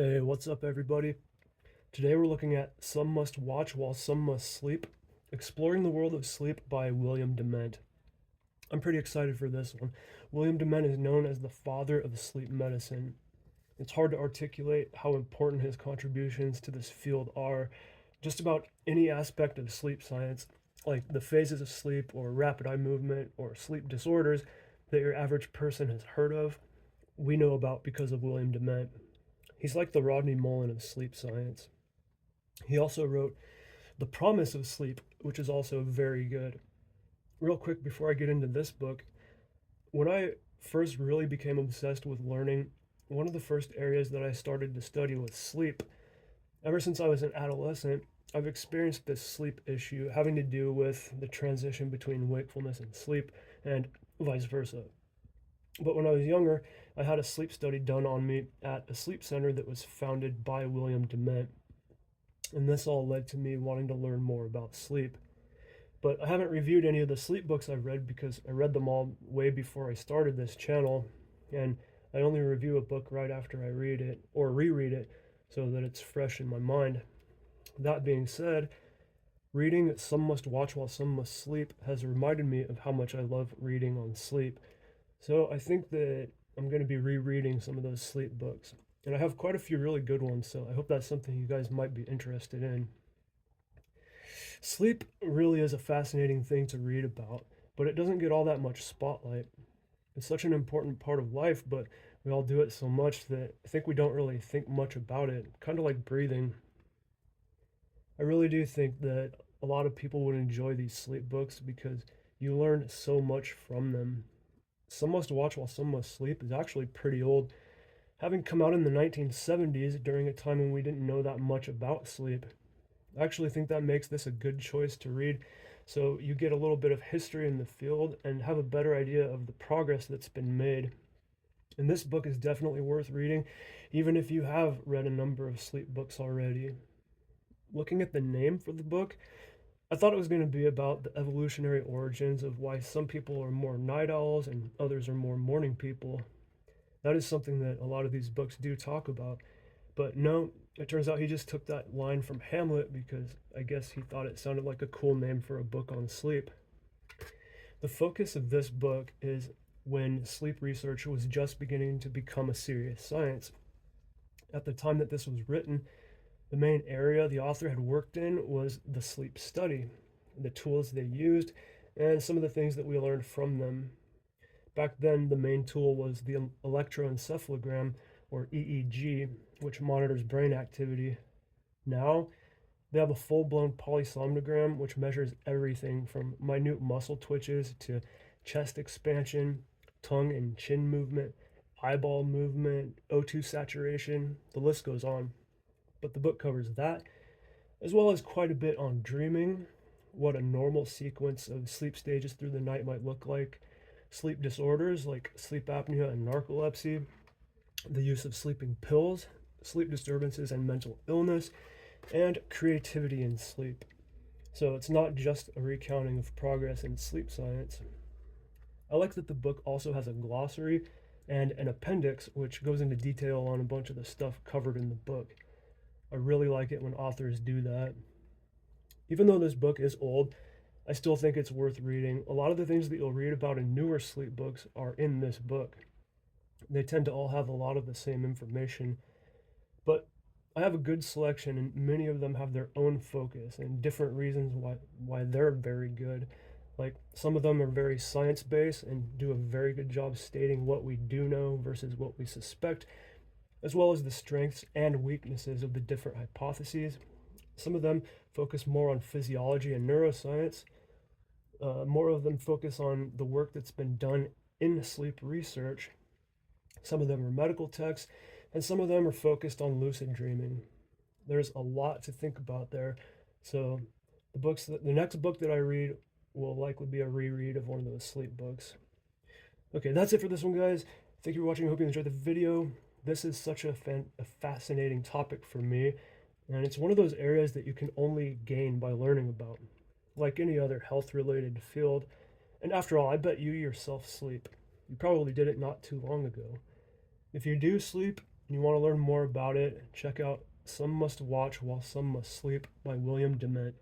Hey, what's up, everybody? Today we're looking at Some Must Watch While Some Must Sleep, Exploring the World of Sleep by William Dement. I'm pretty excited for this one. William Dement is known as the father of sleep medicine. It's hard to articulate how important his contributions to this field are. Just about any aspect of sleep science, like the phases of sleep or rapid eye movement or sleep disorders that your average person has heard of, we know about because of William Dement. He's like the Rodney Mullen of sleep science. He also wrote The Promise of Sleep, which is also very good. Real quick before I get into this book, when I first really became obsessed with learning, one of the first areas that I started to study was sleep. Ever since I was an adolescent, I've experienced this sleep issue having to do with the transition between wakefulness and sleep, and vice versa. But when I was younger, I had a sleep study done on me at a sleep center that was founded by William Dement. And this all led to me wanting to learn more about sleep. But I haven't reviewed any of the sleep books I've read because I read them all way before I started this channel, and I only review a book right after I read it or reread it so that it's fresh in my mind. That being said, reading Some Must Watch While Some Must Sleep has reminded me of how much I love reading on sleep. So I think that I'm going to be rereading some of those sleep books. And I have quite a few really good ones, so I hope that's something you guys might be interested in. Sleep really is a fascinating thing to read about, but it doesn't get all that much spotlight. It's such an important part of life, but we all do it so much that I think we don't really think much about it, kind of like breathing. I really do think that a lot of people would enjoy these sleep books because you learn so much from them. Some Must Watch While Some Must Sleep is actually pretty old, having come out in the 1970s during a time when we didn't know that much about sleep. I actually think that makes this a good choice to read so you get a little bit of history in the field and have a better idea of the progress that's been made. And this book is definitely worth reading, even if you have read a number of sleep books already. Looking at the name for the book, I thought it was going to be about the evolutionary origins of why some people are more night owls and others are more morning people. That is something that a lot of these books do talk about. But no, it turns out he just took that line from Hamlet because I guess he thought it sounded like a cool name for a book on sleep. The focus of this book is when sleep research was just beginning to become a serious science. At the time that this was written, the main area the author had worked in was the sleep study, the tools they used, and some of the things that we learned from them. Back then, the main tool was the electroencephalogram, or EEG, which monitors brain activity. Now, they have a full blown polysomnogram, which measures everything from minute muscle twitches to chest expansion, tongue and chin movement, eyeball movement, O2 saturation. The list goes on. But the book covers that, as well as quite a bit on dreaming, what a normal sequence of sleep stages through the night might look like, sleep disorders like sleep apnea and narcolepsy, the use of sleeping pills, sleep disturbances and mental illness, and creativity in sleep. So it's not just a recounting of progress in sleep science. I like that the book also has a glossary and an appendix which goes into detail on a bunch of the stuff covered in the book. I really like it when authors do that. Even though this book is old, I still think it's worth reading. A lot of the things that you'll read about in newer sleep books are in this book. They tend to all have a lot of the same information, but I have a good selection, and many of them have their own focus and different reasons why they're very good. Like some of them are very science based and do a very good job stating what we do know versus what we suspect, as well as the strengths and weaknesses of the different hypotheses. Some of them focus more on physiology and neuroscience. More of them focus on the work that's been done in sleep research. Some of them are medical texts, and some of them are focused on lucid dreaming. There's a lot to think about there. So the next book that I read will likely be a reread of one of those sleep books. Okay, that's it for this one, guys. Thank you for watching. I hope you enjoyed the video. This is such a fascinating topic for me, and it's one of those areas that you can only gain by learning about, like any other health-related field. And after all, I bet you yourself sleep. You probably did it not too long ago. If you do sleep, and you want to learn more about it, check out Some Must Watch While Some Must Sleep by William Dement.